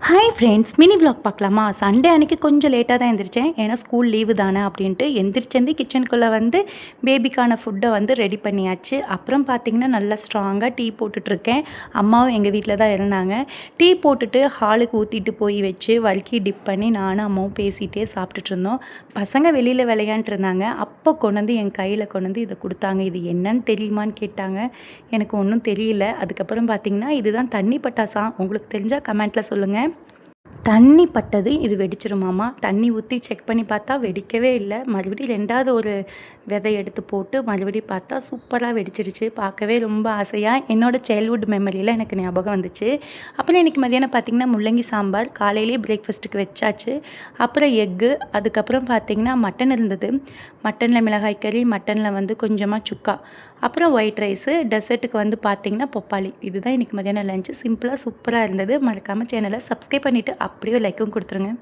Hi friends, mini vlog பார்க்கலாமா? Sunday அன்றைக்கி கொஞ்சம் லேட்டாக தான் எந்திரிச்சேன். ஏன்னா ஸ்கூல் லீவு தானே அப்படின்ட்டு எந்திரிச்சேந்து கிச்சனுக்குள்ளே வந்து பேபிக்கான ஃபுட்டை வந்து ரெடி பண்ணியாச்சு. அப்புறம் பார்த்திங்கன்னா நல்லா ஸ்ட்ராங்காக டீ போட்டுட்ருக்கேன். அம்மாவும் எங்கள் வீட்டில் தான் இருந்தாங்க. டீ போட்டுட்டு ஹாலுக்கு ஊற்றிட்டு போய் வச்சு வழுக்கி டிப் பண்ணி நானும் அம்மாவும் பேசிகிட்டே சாப்பிட்டுட்டு இருந்தோம். பசங்க வெளியில் விளையாண்டுட்டு இருந்தாங்க. அப்போ கொண்டு என் கையில் கொண்டு இதை கொடுத்தாங்க. இது என்னன்னு தெரியுமான்னு கேட்டாங்க. எனக்கு ஒன்றும் தெரியல. அதுக்கப்புறம் பார்த்திங்கன்னா இதுதான் தண்ணி பட்டாசா, உங்களுக்கு தெரிஞ்சால் கமெண்ட்டில் சொல்லுங்கள். தண்ணி பட்டது இது வெடிச்சிருமாமா. தண்ணி ஊற்றி செக் பண்ணி பார்த்தா வெடிக்கவே இல்லை. மறுபடியும் 2வது ஒரு விதை எடுத்து போட்டு மறுபடியும் பார்த்தா சூப்பராக வெடிச்சிருச்சு. பார்க்கவே ரொம்ப ஆசையாக என்னோடய சைல்ட்ஹுட் மெமரியில் எனக்கு ஞாபகம் வந்துச்சு. அப்புறம் இன்றைக்கி மதியானம் பார்த்திங்கன்னா முள்ளங்கி சாம்பார் காலையிலேயே பிரேக்ஃபாஸ்ட்டுக்கு வச்சாச்சு. அப்புறம் எக்கு, அதுக்கப்புறம் பார்த்திங்கன்னா மட்டன் இருந்தது. மட்டனில் மிளகாய் கறி, மட்டனில் வந்து கொஞ்சமாக சுக்கா, அப்புறம் ஒயிட் ரைஸு, டெசர்ட்டுக்கு வந்து பார்த்திங்கன்னா பப்பாளி. இதுதான் இன்றைக்கி மதியானம் லஞ்சு. சிம்பிளாக சூப்பராக இருந்தது. மறக்காமல் சேனலை சப்ஸ்கிரைப் பண்ணிவிட்டு அப்படியே லைக்கும் கொடுத்துருங்க.